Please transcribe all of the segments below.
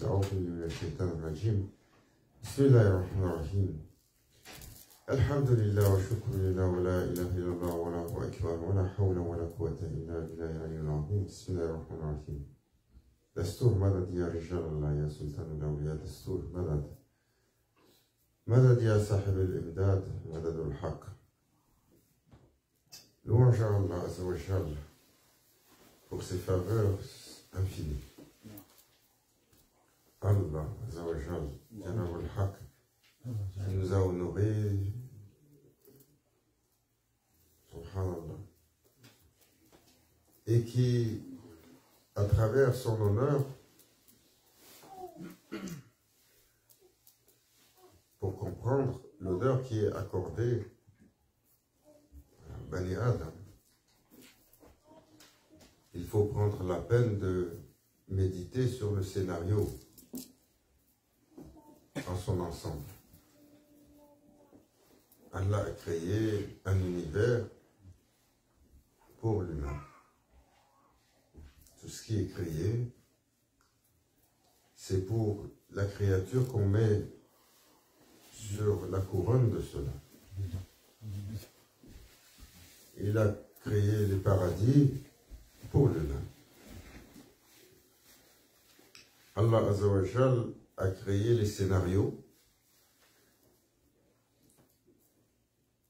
أعوذ بالله من الشيطان الرجيم. بسم الله الرحمن الرحيم. الحمد لله والشكر لله ولا إله إلا الله والله أكبر ولا حول ولا قوة إلا بالله العلي العظيم. بسم الله الرحمن الرحيم. دستور مدد يا رجال الله يا سلطان الأولياء. دستور مدد. مدد يا صاحب الإمداد. مدد الحق. Louange à Allah Azzawajal pour ses faveurs infinies. Allah Azzawajal, Janab al-Haq, qui nous a honorés, subhanallah, et qui, à travers son honneur, pour comprendre l'honneur qui est accordé à Bani Adam, il faut prendre la peine de méditer sur le scénario en son ensemble. Allah a créé un univers pour l'humain. Tout ce qui est créé, c'est pour la créature qu'on met sur la couronne de cela. Il a créé les paradis pour l'humain. Allah Azzawajal a créé les scénarios.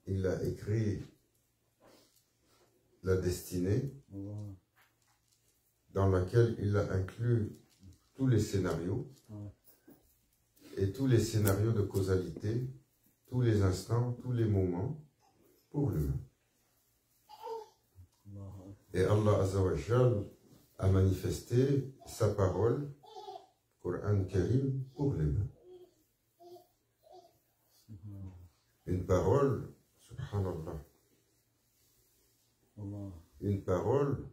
Il a écrit la destinée dans laquelle il a inclus tous les scénarios et tous les scénarios de causalité, tous les instants, tous les moments pour l'humain. Et Allah Azzawajal a manifesté sa parole, Coran Karim, pour l'humain. Une parole, subhanallah, une parole,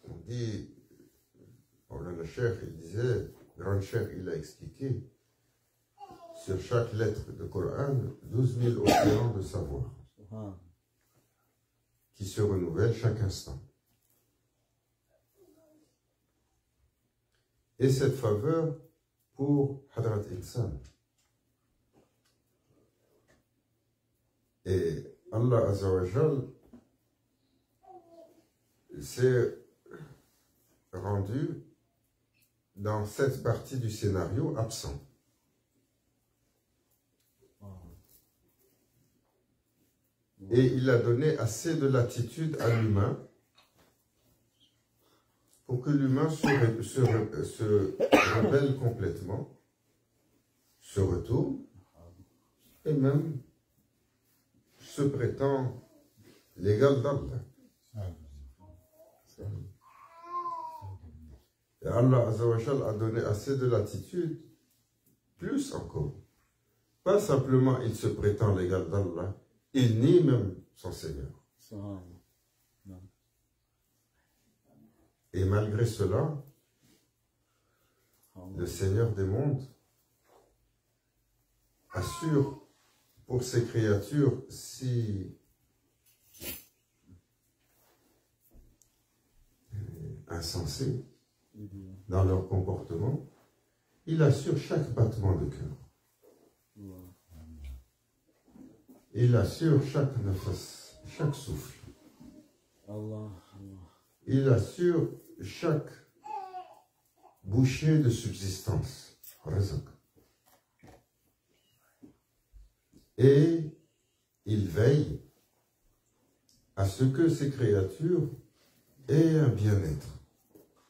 on dit, le Cheikh, il disait, grand Cheikh, il a expliqué, sur chaque lettre de Coran, 12 000 océans de savoir, qui se renouvellent chaque instant. Et cette faveur pour Hadrat Insan. Et Allah Azzawajal s'est rendu dans cette partie du scénario absent. Et il a donné assez de latitude à l'humain pour que l'humain se rebelle complètement, se retourne et même se prétend l'égal d'Allah. Et Allah Azzawajal a donné assez de latitude, plus encore. Pas simplement il se prétend l'égal d'Allah, il nie même son Seigneur. Et malgré cela, le Seigneur des mondes assure pour ces créatures si insensées dans leur comportement, il assure chaque battement de cœur. Il assure chaque nafas, chaque souffle. Il assure chaque bouchée de subsistance. Et il veille à ce que ces créatures aient un bien-être,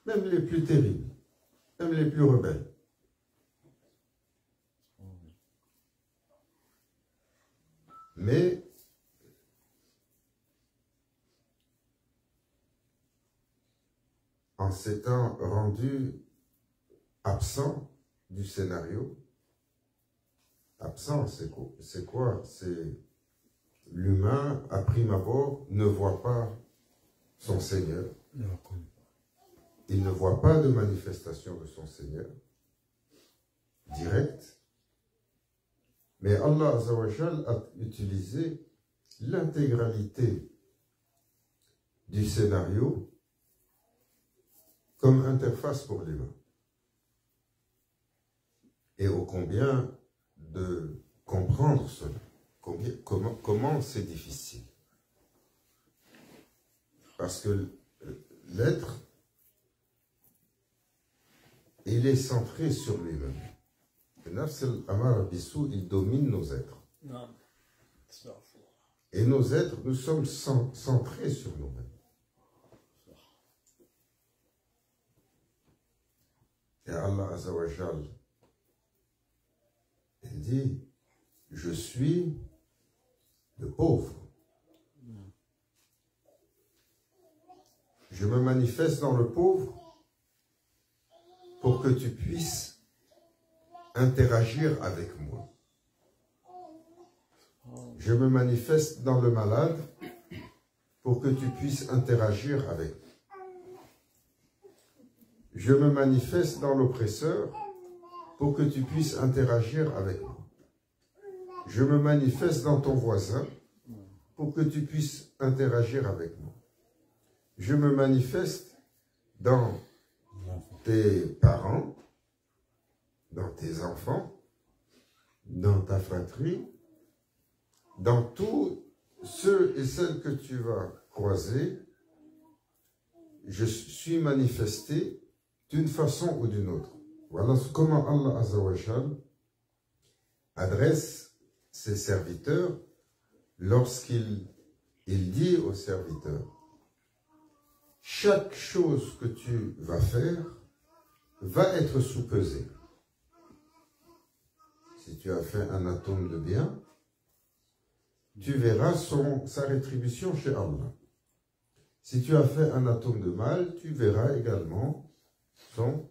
même les plus terribles, même les plus rebelles. Mais en s'étant rendu absent du scénario, absent, c'est quoi? C'est l'humain, à prime abord, ne voit pas son Seigneur. Il ne voit pas de manifestation de son Seigneur direct. Mais Allah Azzawajal a utilisé l'intégralité du scénario comme interface pour l'humain. Et ô combien de comprendre cela, comment c'est difficile. Parce que l'être, il est centré sur lui-même. Le nafs al-amara bisou, il domine nos êtres. Et nos êtres, nous sommes centrés sur nous-mêmes. Et Allah Azza wa Jal, il dit, je suis le pauvre. Je me manifeste dans le pauvre pour que tu puisses interagir avec moi. Je me manifeste dans le malade pour que tu puisses interagir avec moi. Je me manifeste dans l'oppresseur pour que tu puisses interagir avec moi. Je me manifeste dans ton voisin pour que tu puisses interagir avec moi. Je me manifeste dans tes parents, dans tes enfants, dans ta fratrie, dans tous ceux et celles que tu vas croiser. Je suis manifesté d'une façon ou d'une autre. Voilà comment Allah Azza wa Jal adresse ses serviteurs lorsqu'il dit aux serviteurs: chaque chose que tu vas faire va être sous-pesée. Si tu as fait un atome de bien, tu verras sa rétribution chez Allah. Si tu as fait un atome de mal, tu verras également son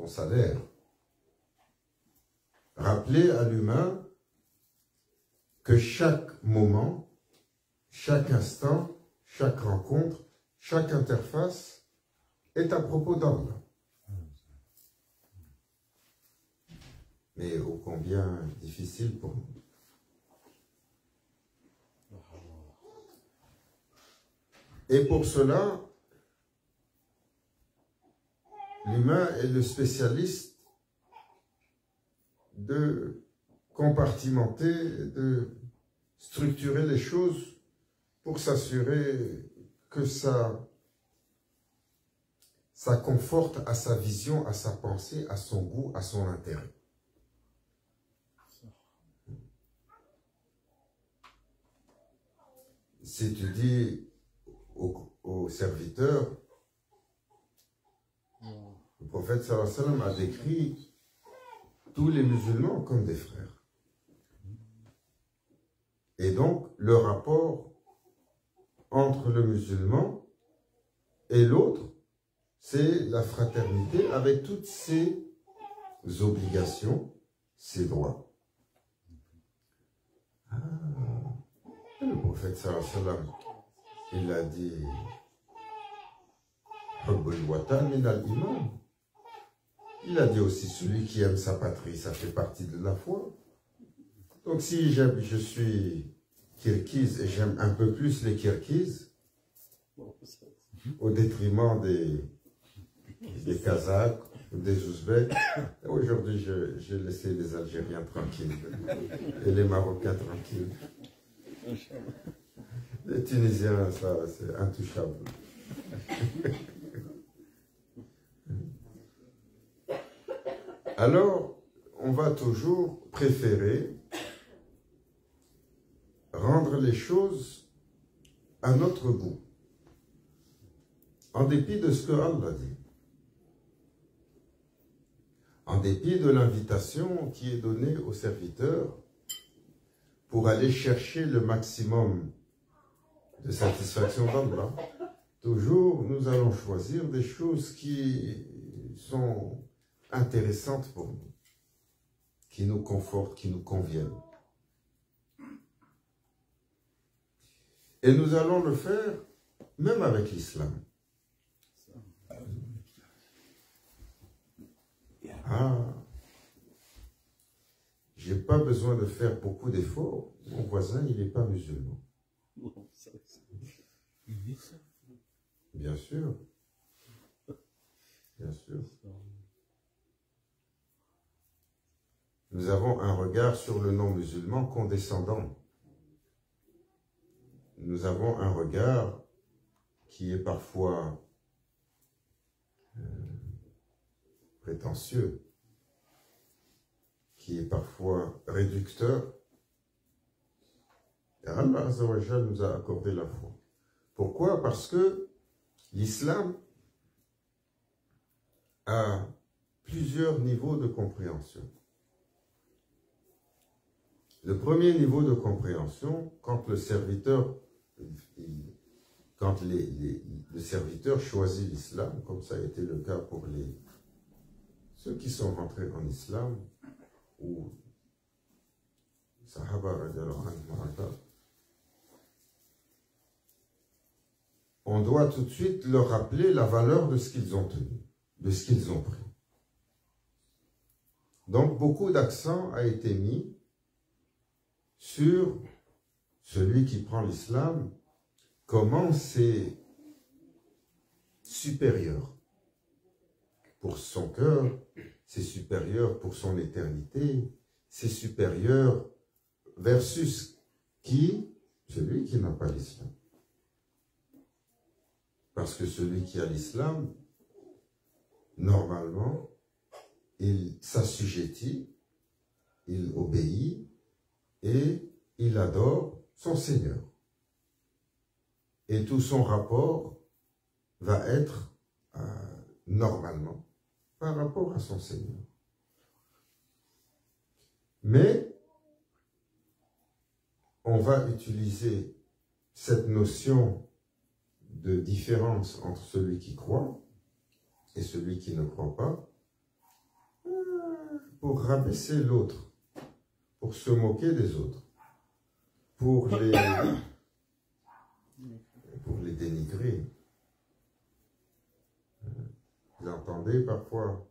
salaire. Rappelez à l'humain que chaque moment, chaque instant, chaque rencontre, chaque interface est à propos d'Allah. Mais ô combien difficile pour nous. Et pour cela, l'humain est le spécialiste de compartimenter, de structurer les choses pour s'assurer que ça conforte à sa vision, à sa pensée, à son goût, à son intérêt. Si tu dis aux serviteurs, le prophète sallallahu alayhi wa sallam a décrit tous les musulmans comme des frères. Et donc, le rapport entre le musulman et l'autre, c'est la fraternité avec toutes ses obligations, ses droits. Le prophète sallallahu alayhi wa sallam, il a dit Hubbul watan min al-iman. Il a dit aussi, celui qui aime sa patrie, ça fait partie de la foi. Donc si je suis kirghize et j'aime un peu plus les kirghizes, au détriment des Kazakhs, des Ouzbeks, aujourd'hui j'ai laissé les Algériens tranquilles et les Marocains tranquilles. Les Tunisiens, ça c'est intouchable. Alors, on va toujours préférer rendre les choses à notre goût, en dépit de ce que Allah dit, en dépit de l'invitation qui est donnée aux serviteurs pour aller chercher le maximum de satisfaction d'Allah. Toujours, nous allons choisir des choses qui sont intéressantes pour nous, qui nous confortent, qui nous conviennent. Et nous allons le faire même avec l'islam. J'ai pas besoin de faire beaucoup d'efforts. Mon voisin, il n'est pas musulman. Bien sûr. Bien sûr. nous avons un regard sur le non-musulman condescendant. Nous avons un regard qui est parfois prétentieux, qui est parfois réducteur. Et Allah Azza wa Jal nous a accordé la foi. Pourquoi? Parce que l'islam a plusieurs niveaux de compréhension. Le premier niveau de compréhension, quand le serviteur, le serviteur choisit l'islam, comme ça a été le cas pour ceux qui sont rentrés en islam, ou Sahaba radiallahu anhum, on doit tout de suite leur rappeler la valeur de ce qu'ils ont tenu, de ce qu'ils ont pris. Donc beaucoup d'accent a été mis sur celui qui prend l'islam, comment c'est supérieur pour son cœur, c'est supérieur pour son éternité, c'est supérieur versus qui? Celui qui n'a pas l'islam. Parce que celui qui a l'islam, normalement, il s'assujettit, il obéit et il adore son Seigneur. Et tout son rapport va être normalement par rapport à son Seigneur. Mais on va utiliser cette notion de différence entre celui qui croit et celui qui ne croit pas pour rabaisser l'autre, pour se moquer des autres, pour les dénigrer. Vous entendez parfois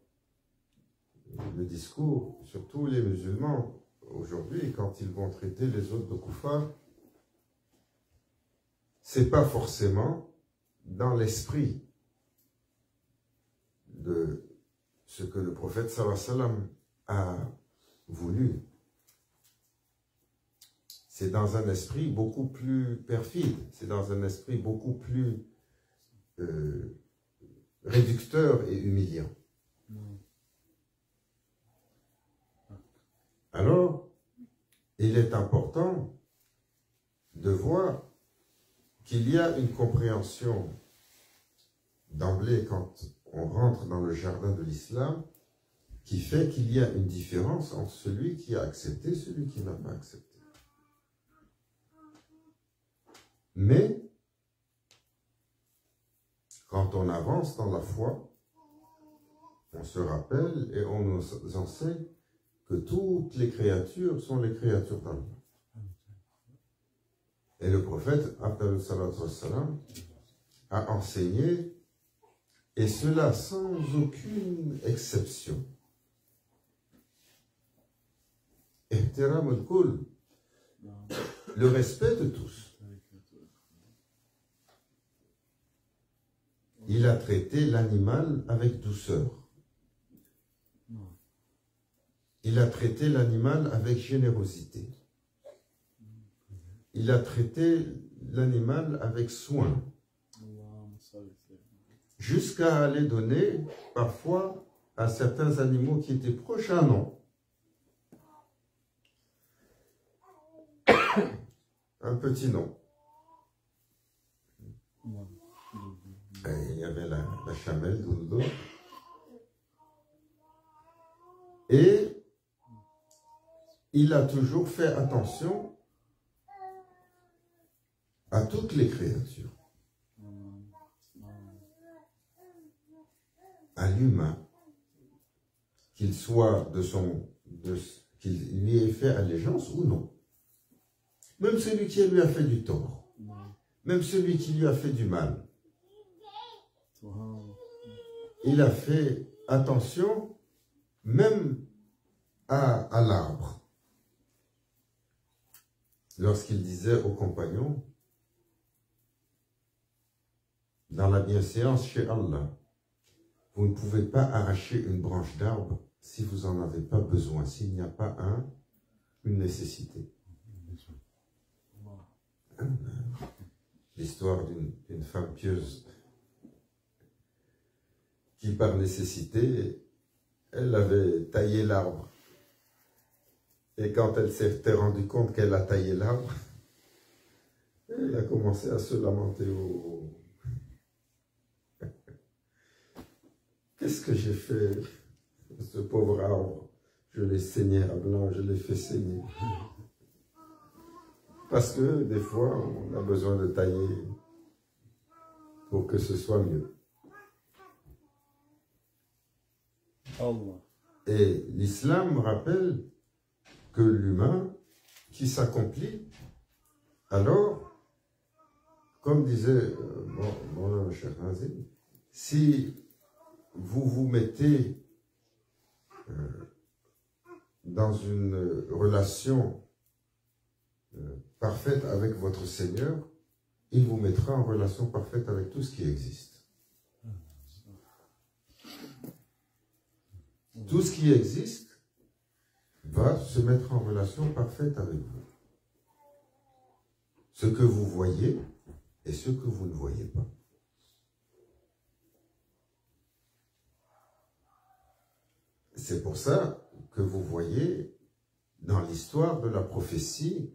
le discours, surtout les musulmans aujourd'hui, quand ils vont traiter les autres de koufars, c'est pas forcément dans l'esprit de ce que le prophète sallallahu alayhi wa sallam a voulu. C'est dans un esprit beaucoup plus perfide, c'est dans un esprit beaucoup plus réducteur et humiliant. Alors, il est important de voir qu'il y a une compréhension d'emblée quand on rentre dans le jardin de l'islam qui fait qu'il y a une différence entre celui qui a accepté et celui qui n'a pas accepté. Mais, quand on avance dans la foi, on se rappelle et on nous enseigne que toutes les créatures sont les créatures d'Allah. Et le prophète, afdalus salatu wassalam, a enseigné, et cela sans aucune exception. Ihtiram al-kull, le respect de tous. Il a traité l'animal avec douceur. Il a traité l'animal avec générosité. Il a traité l'animal avec soin. Jusqu'à aller donner, parfois, à certains animaux qui étaient proches un nom. Un petit nom. Il y avait la chamelle d'Ouldo. Et il a toujours fait attention à toutes les créatures. À l'humain, qu'il soit qu'il lui ait fait allégeance ou non. Même celui qui lui a fait du tort. Même celui qui lui a fait du mal. Il a fait attention même à l'arbre. Lorsqu'il disait aux compagnons, dans la bienséance chez Allah, vous ne pouvez pas arracher une branche d'arbre si vous n'en avez pas besoin, s'il n'y a pas une nécessité. L'histoire d'une femme pieuse qui, par nécessité, elle avait taillé l'arbre. Et quand elle s'était rendue compte qu'elle a taillé l'arbre, elle a commencé à se lamenter. Qu'est-ce que j'ai fait? Ce pauvre arbre, je l'ai saigné à blanc, je l'ai fait saigner. Parce que des fois, on a besoin de tailler pour que ce soit mieux. Allah. Et l'islam rappelle que l'humain qui s'accomplit, alors, comme disait mon cher Nazim, si vous vous mettez dans une relation parfaite avec votre Seigneur, il vous mettra en relation parfaite avec tout ce qui existe. Tout ce qui existe va se mettre en relation parfaite avec vous. Ce que vous voyez et ce que vous ne voyez pas. C'est pour ça que vous voyez dans l'histoire de la prophétie,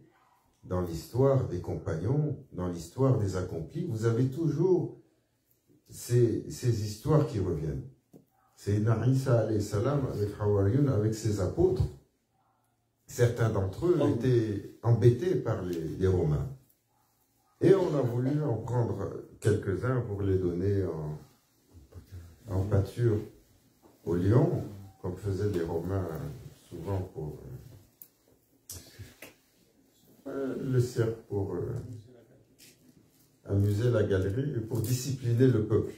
dans l'histoire des compagnons, dans l'histoire des accomplis, vous avez toujours ces histoires qui reviennent. C'est Isa alayhi salam avec Hawariyun, avec ses apôtres. Certains d'entre eux étaient embêtés par les Romains. Et on a voulu en prendre quelques-uns pour les donner en pâture aux lions, comme faisaient les Romains souvent pour le cercle, pour amuser la galerie et pour discipliner le peuple.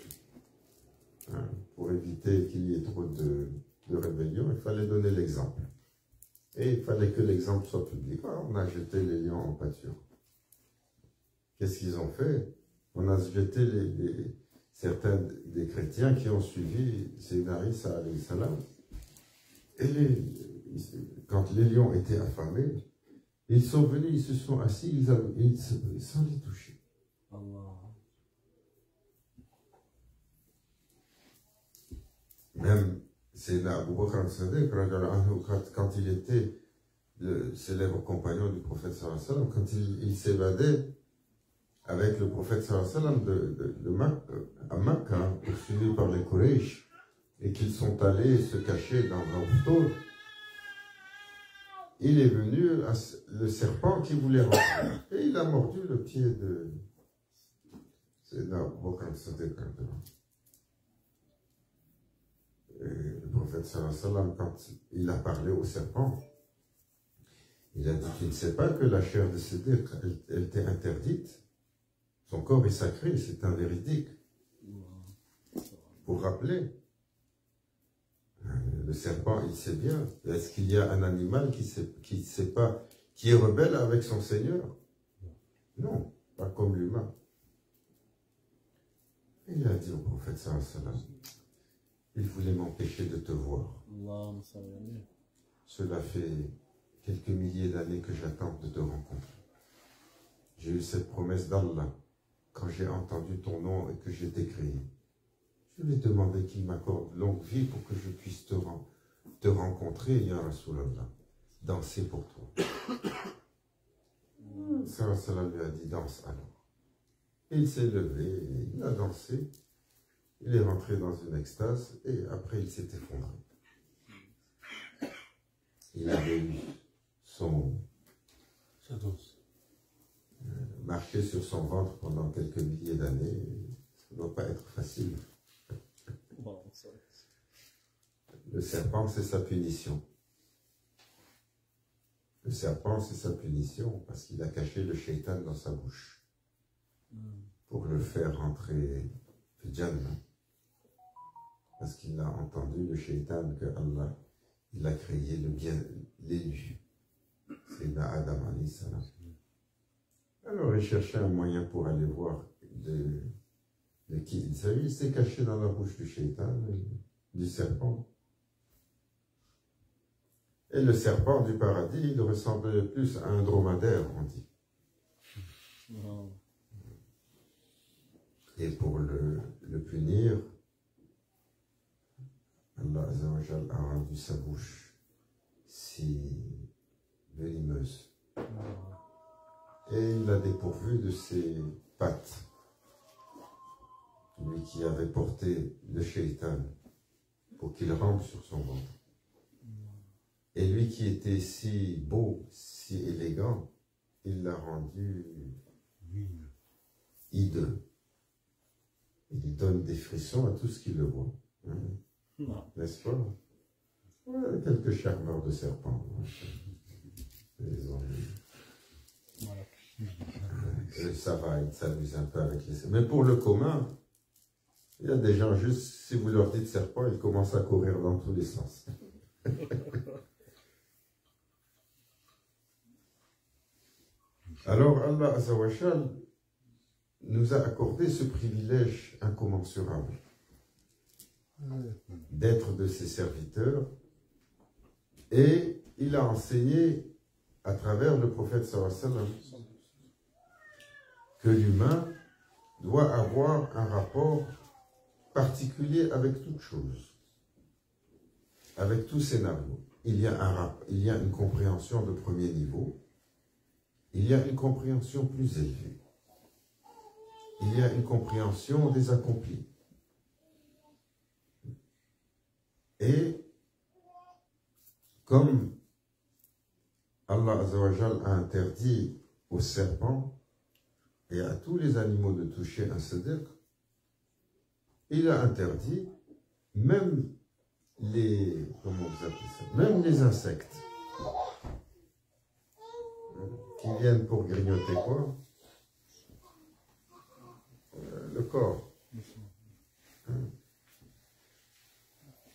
Pour éviter qu'il y ait trop de rébellion, il fallait donner l'exemple. Et il fallait que l'exemple soit public. On a jeté les lions en pâture. Qu'est-ce qu'ils ont fait? On a jeté certains des chrétiens qui ont suivi Sayyidina Isa alayhi salam. Et quand les lions étaient affamés, ils sont venus, ils se sont assis, sans les toucher. Allah. Même Sayyidina Abu Bakr al-Sadiq, quand il était le célèbre compagnon du prophète sallallahu alayhi wa sallam, quand il s'évadait avec le prophète sallallahu alayhi wa sallam à Makkah, poursuivi par les Quraysh, et qu'ils sont allés se cacher dans un tour, il est venu le serpent qui voulait rentrer, et il a mordu le pied de Sayyidina Abu Bakr al-Sadiq. Le prophète sallallahu alayhi wa sallam, quand il a parlé au serpent, il a dit qu'il ne sait pas que la chair de Siddiq, elle était interdite. Son corps est sacré, c'est un véridique. Pour rappeler, le serpent, il sait bien. Est-ce qu'il y a un animal qui sait pas, qui est rebelle avec son Seigneur? Non, pas comme l'humain. Il a dit au prophète sallallahu alayhi wa sallam, il voulait m'empêcher de te voir. Cela fait quelques milliers d'années que j'attends de te rencontrer. J'ai eu cette promesse d'Allah quand j'ai entendu ton nom et que j'ai été créé. Je lui ai demandé qu'il m'accorde longue vie pour que je puisse te rencontrer, Ya Rasulallah, danser pour toi. Sallallahu lui a dit, danse alors. Et il s'est levé, il a dansé. Il est rentré dans une extase et après il s'est effondré. Il avait eu marché sur son ventre pendant quelques milliers d'années. Ça ne doit pas être facile. Le serpent, c'est sa punition. Le serpent, c'est sa punition parce qu'il a caché le shaitan dans sa bouche pour le faire rentrer au Jannah. Parce qu'il a entendu le shaitan que Allah, il a créé le bien, l'élu. C'est Adam alayhi salam. Alors il cherchait un moyen pour aller voir de qui il s'agit. Il s'est caché dans la bouche du shaitan, du serpent. Et le serpent du paradis, il ressemblait plus à un dromadaire, on dit. Et pour le punir, Allah Azza wa Jal a rendu sa bouche si venimeuse. Et il l'a dépourvu de ses pattes. Lui qui avait porté le shaitan pour qu'il rampe sur son ventre. Et lui qui était si beau, si élégant, il l'a rendu hideux. Il donne des frissons à tout ce qui le voit. Hein? N'est-ce pas? Ouais, quelques charmeurs de serpents. Ils ont... ça va, ils s'amusent un peu avec les... Mais pour le commun, il y a des gens, juste si vous leur dites serpent, ils commencent à courir dans tous les sens. Alors Allah Azza wa Jal nous a accordé ce privilège incommensurable d'être de ses serviteurs, et il a enseigné à travers le prophète sallallahu alayhi wa sallam que l'humain doit avoir un rapport particulier avec toute chose, avec tout scénario. Il y a une compréhension de premier niveau, il y a une compréhension plus élevée, il y a une compréhension des accomplis. Et comme Allah Azza wa Jal a interdit aux serpents et à tous les animaux de toucher un siddiq, il a interdit même les, comment vous appelez ça, même les insectes qui viennent pour grignoter quoi? Le corps.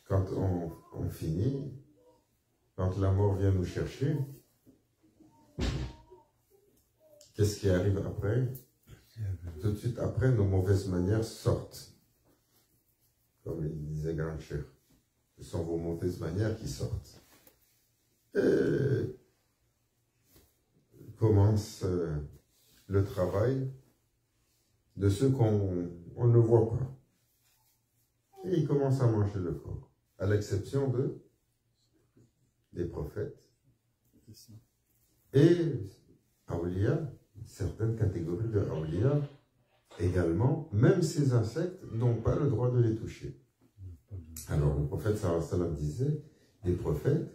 Quand on finit, quand la mort vient nous chercher, qu'est-ce qui arrive après? Tout de suite après, nos mauvaises manières sortent. Comme il disait Grand Cher, ce sont vos mauvaises manières qui sortent. Et commence le travail de ceux qu'on ne voit pas. Et ils commencent à manger le corps, à l'exception des prophètes. Et Awliya, certaines catégories de Awliya également, même ces insectes n'ont pas le droit de les toucher. Alors le prophète sallallahu alayhi wa sallam disait, les prophètes,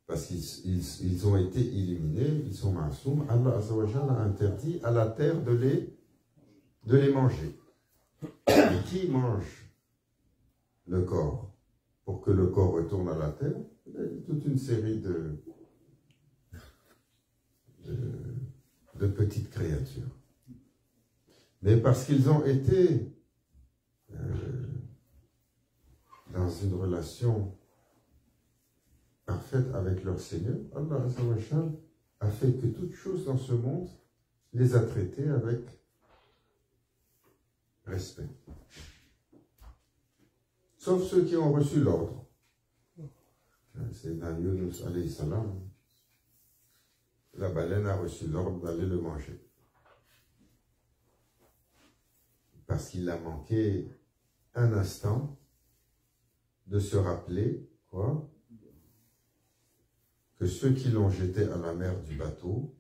parce qu'ils ont été éliminés, ils sont ma'soum, Allah Azza wa Jalla a interdit à la terre de les manger. Et qui mange le corps pour que le corps retourne à la terre? Il y a toute une série de petites créatures. Mais parce qu'ils ont été dans une relation parfaite avec leur Seigneur, Allah Azza wa Jalla a fait que toutes choses dans ce monde les a traitées avec respect. Sauf ceux qui ont reçu l'ordre. C'est dans Yunus alayhi salam. La baleine a reçu l'ordre d'aller le manger. Parce qu'il a manqué un instant de se rappeler, quoi, que ceux qui l'ont jeté à la mer du bateau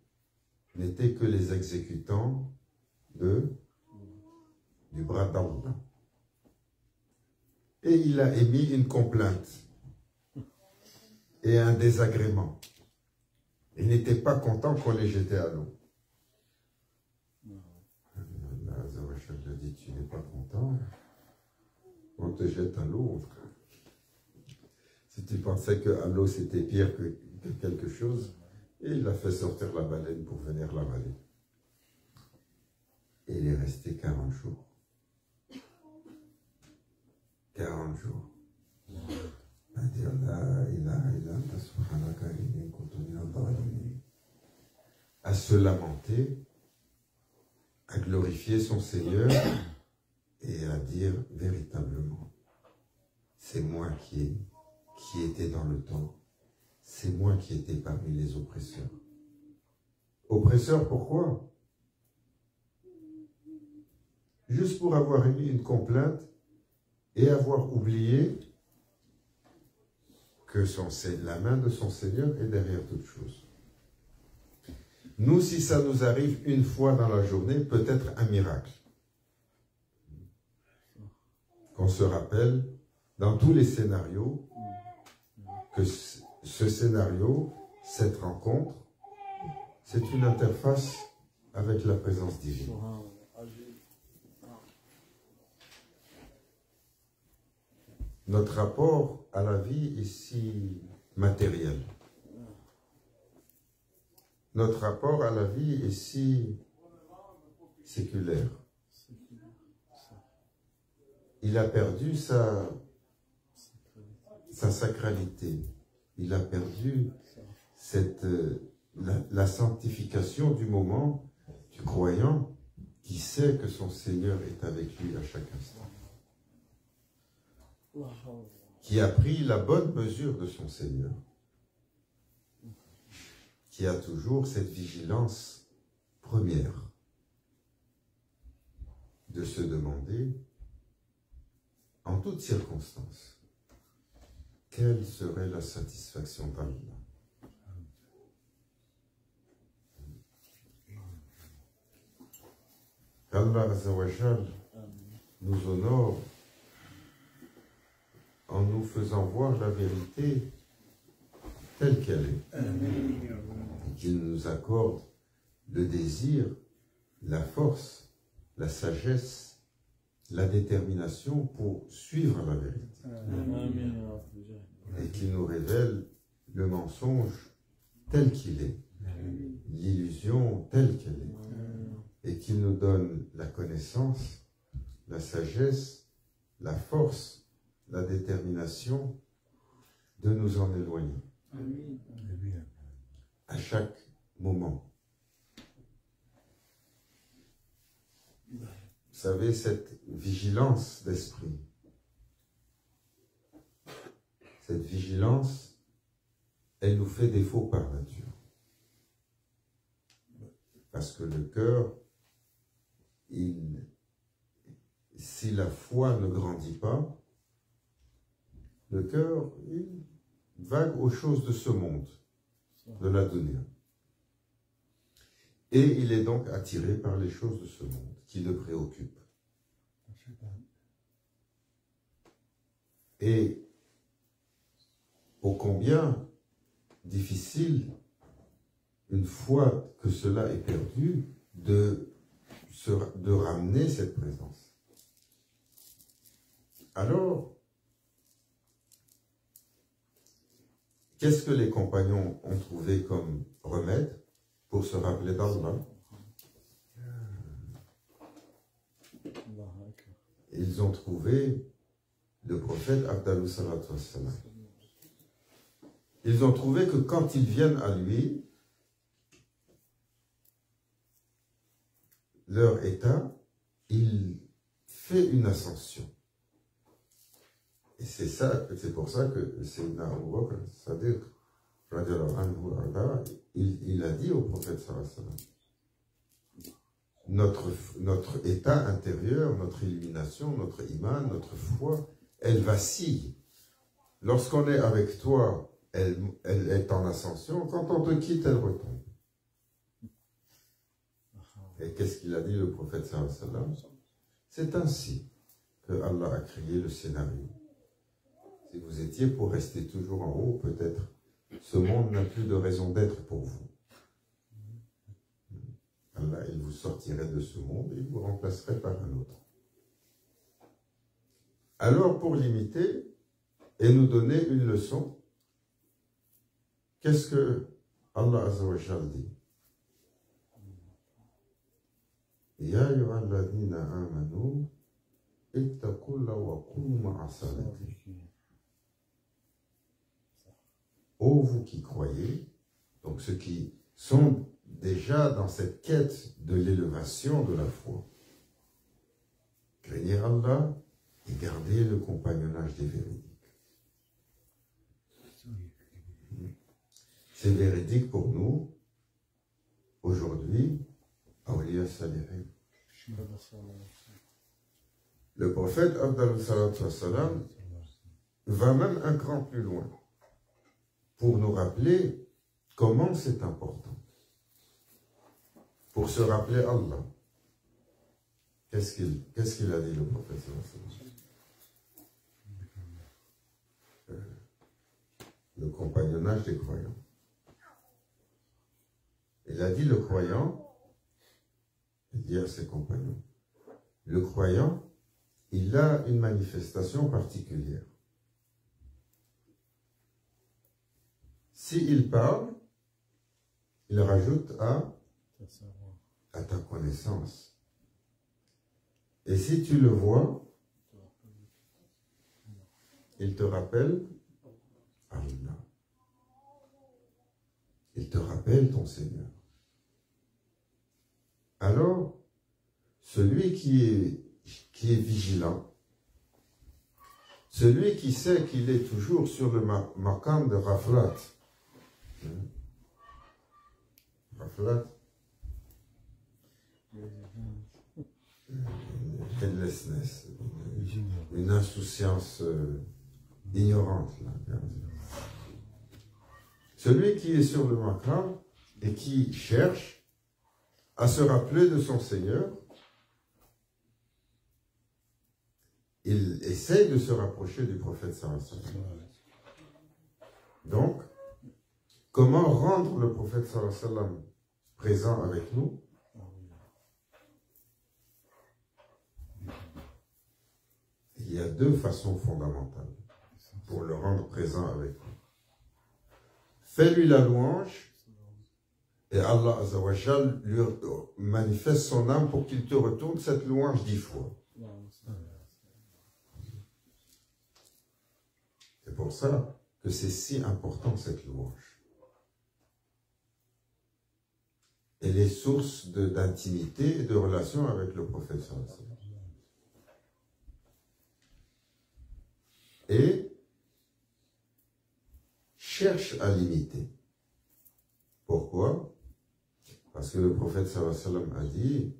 n'étaient que les exécutants du bras d'Allah. Et il a émis une complainte et un désagrément. Il n'était pas content qu'on les jetait à l'eau. Allah Azza wa Jalla dit, tu n'es pas content, on te jette à l'eau. Si tu pensais que à l'eau c'était pire que quelque chose, et il a fait sortir la baleine pour venir l'avaler. Et il est resté 40 jours. 40 jours. À se lamenter, à glorifier son Seigneur et à dire véritablement, c'est moi qui étais dans le temps, c'est moi qui étais parmi les oppresseurs. Oppresseur, pourquoi? Juste pour avoir émis une complainte et avoir oublié que la main de son Seigneur est derrière toute chose. Nous, si ça nous arrive une fois dans la journée, peut-être un miracle. Qu'on se rappelle, dans tous les scénarios, que ce scénario, cette rencontre, c'est une interface avec la présence divine. Notre rapport à la vie est si matériel. Notre rapport à la vie est si séculaire. Il a perdu sa sacralité. Il a perdu la sanctification du moment du croyant qui sait que son Seigneur est avec lui à chaque instant. Qui a pris la bonne mesure de son Seigneur. Qui a toujours cette vigilance première de se demander en toutes circonstances quelle serait la satisfaction d'Allah. Qu'Allah Azza wa Jal nous honore en nous faisant voir la vérité telle qu'elle est. Et qu'il nous accorde le désir, la force, la sagesse, la détermination pour suivre la vérité. Et qu'il nous révèle le mensonge tel qu'il est, l'illusion telle qu'elle est. Et qu'il nous donne la connaissance, la sagesse, la force, la détermination de nous en éloigner. À chaque moment. Vous savez, cette vigilance d'esprit, cette vigilance, elle nous fait défaut par nature. Parce que le cœur, si la foi ne grandit pas, le cœur, il vague aux choses de ce monde, de la dunya. Et il est donc attiré par les choses de ce monde qui le préoccupent. Et ô combien difficile, une fois que cela est perdu, de ramener cette présence. Alors, qu'est-ce que les compagnons ont trouvé comme remède pour se rappeler d'Allah? Ils ont trouvé le prophète Abdallah sallallahu alayhi wa sallam. Ils ont trouvé que quand ils viennent à lui, leur état, il fait une ascension. Et c'est pour ça que Sayyidina Abu Bakr Sadiq, il a dit au prophète sallallahu alayhi wa sallam, notre état intérieur, notre illumination, notre iman, notre foi, elle vacille. Lorsqu'on est avec toi, elle est en ascension. Quand on te quitte, elle retombe. Et qu'est-ce qu'il a dit le prophète sallallahu alayhi wa sallam? C'est ainsi que Allah a créé le scénario. Si vous étiez pour rester toujours en haut, peut-être ce monde n'a plus de raison d'être pour vous. Allah, il vous sortirait de ce monde et il vous remplacerait par un autre. Alors, pour l'imiter et nous donner une leçon, qu'est-ce que Allah Azza wa Jal dit? Ya ayyuhalladhina amanu ittaqullaha wa kunu ma'a sadiqin. Ô vous qui croyez, donc ceux qui sont déjà dans cette quête de l'élévation de la foi, craignez Allah et gardez le compagnonnage des véridiques. C'est véridique pour nous, aujourd'hui, Awliya Salihin. Le prophète, Abdallah Salatu Wassalam, va même un cran plus loin pour nous rappeler comment c'est important. Pour se rappeler Allah. Qu'est-ce qu'il a dit le prophète sallallahu alayhi wa sallam? Le compagnonnage des croyants. Il a dit le croyant, il dit à ses compagnons, le croyant, il a une manifestation particulière. S'il parle, il rajoute à ta connaissance. Et si tu le vois, il te rappelle Allah. Il te rappelle ton Seigneur. Alors, celui qui est vigilant, celui qui sait qu'il est toujours sur le maqam de Raflat, Raflat, headlessness, une insouciance ignorante. Là. Celui qui est sur le maqam et qui cherche à se rappeler de son Seigneur, il essaye de se rapprocher du prophète sallallahu alayhi wa sallam. Donc, comment rendre le prophète sallallahu alayhi wa sallam présent avec nous? Il y a deux façons fondamentales pour le rendre présent avec nous. Fais-lui la louange et Allah Azza wa Jal lui manifeste son âme pour qu'il te retourne cette louange 10 fois. C'est pour ça que c'est si important cette louange. Elle est source d'intimité et de relation avec le prophète sallallahu alayhi wa sallam. Et cherche à l'imiter. Pourquoi? Parce que le prophète sallallahu alayhi wa sallam a dit,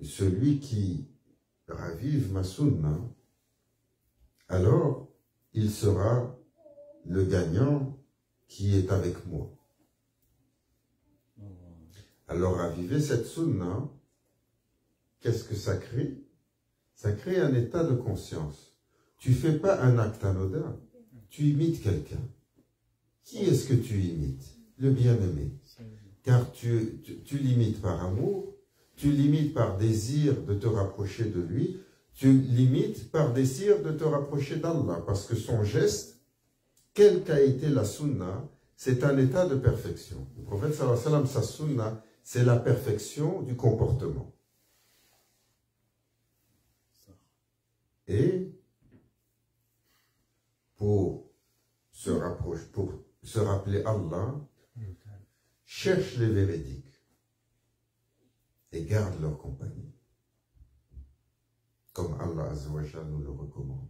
celui qui ravive ma sunna, alors il sera le gagnant qui est avec moi. Alors raviver cette sunna, qu'est-ce que ça crée? Ça crée un état de conscience. Tu ne fais pas un acte anodin, tu imites quelqu'un. Qui est-ce que tu imites? Le bien-aimé. Car tu l'imites par amour, tu l'imites par désir de te rapprocher de lui, tu l'imites par désir de te rapprocher d'Allah. Parce que son geste, quelle qu'a été la sunna, c'est un état de perfection. Le prophète sallallahu alayhi wa sallam, sa sunna, c'est la perfection du comportement. Et pour se rappeler Allah, cherche les véridiques et garde leur compagnie, comme Allah Azza wa Jalla nous le recommande.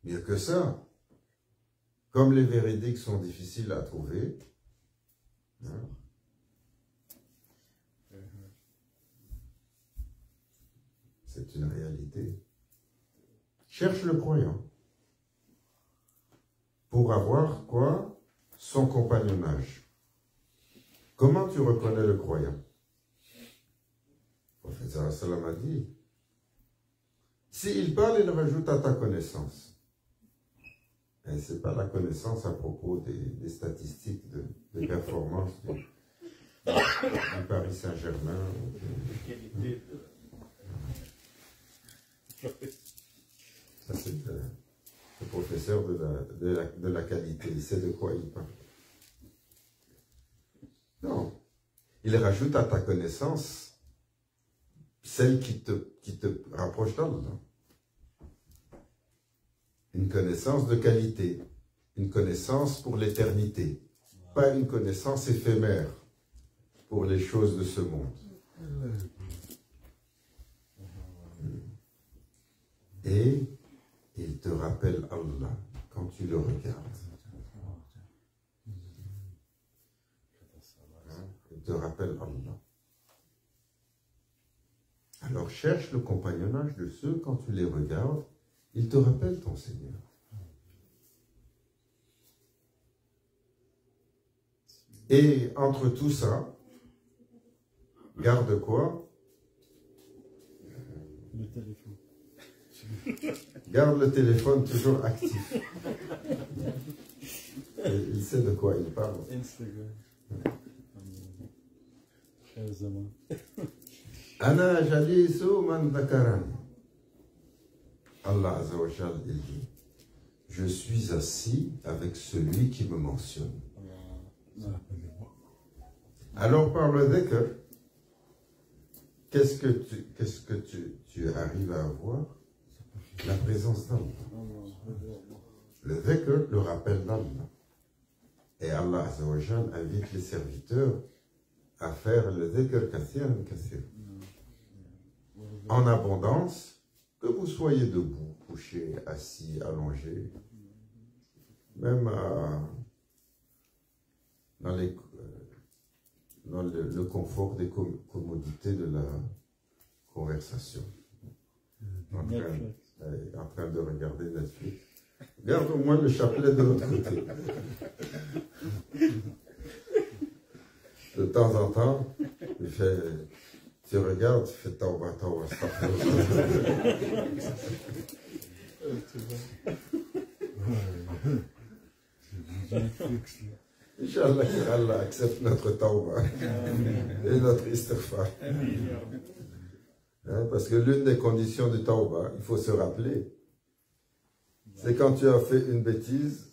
Mieux que ça, comme les véridiques sont difficiles à trouver, c'est une réalité. Cherche le croyant pour avoir quoi? Son compagnonnage. Comment tu reconnais le croyant? Le prophète sallallahu alayhi wa sallam a dit, s'il parle, il rajoute à ta connaissance. Et ce n'est pas la connaissance à propos des statistiques de performance du Paris Saint-Germain. Ça, c'est le professeur de la qualité. Il sait de quoi il parle. Non. Il rajoute à ta connaissance celle qui te rapproche d'Allah. Une connaissance de qualité. Une connaissance pour l'éternité. Pas une connaissance éphémère pour les choses de ce monde. Et il te rappelle Allah quand tu le regardes. rappelle Allah. Alors cherche le compagnonnage de ceux, quand tu les regardes, ils te rappellent ton Seigneur. Et entre tout ça, garde quoi? Le téléphone. Garde le téléphone toujours actif. Et il sait de quoi il parle. Instagram. Ana jalisu man dhakarani. Allah Azza wa Jal, il dit, je suis assis avec celui qui me mentionne. Alors par le dhikr, qu'est-ce que tu arrives à avoir? La présence d'Allah. Le dhikr, le rappel d'Allah. Et Allah Azza wa Jal invite les serviteurs à faire le dhikr kathiran kathir. En abondance, que vous soyez debout, couché, assis, allongé, même dans le confort des commodités de la conversation. En train de regarder Netflix. Garde au moins le chapelet de l'autre côté. De temps en temps, tu regardes, tu fais tawba, tawba, Inch'Allah, qu'Allah accepte notre tawba et notre istighfar. Parce que l'une des conditions du tawba, il faut se rappeler, c'est quand tu as fait une bêtise,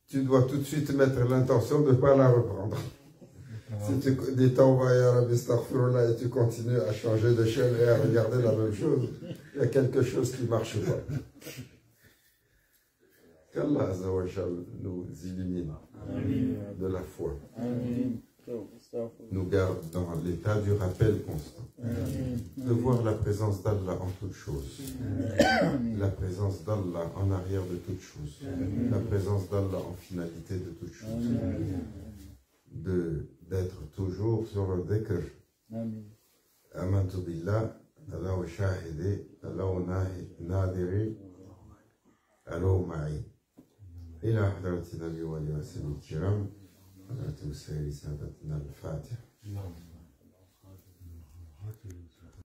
tu dois tout de suite mettre l'intention de ne pas la reprendre. Si tu dis tawba ya Rabbi astaghfirullah et tu continues à changer de chaîne et à regarder la même chose, il y a quelque chose qui ne marche pas. Qu'Allah Azza wa Jal nous illumine de la foi, nous garde dans l'état du rappel constant, de voir la présence d'Allah en toutes choses, la présence d'Allah en arrière de toutes choses, la présence d'Allah en finalité de toutes choses, d'être toujours sur le dhikr. Amantu billah, Allah wa shahidi, Allah wa nadiri, Allah wa ma'i. إلى حضرة النبي والسلام الكرام حضرة السيد سادتنا الفاتح.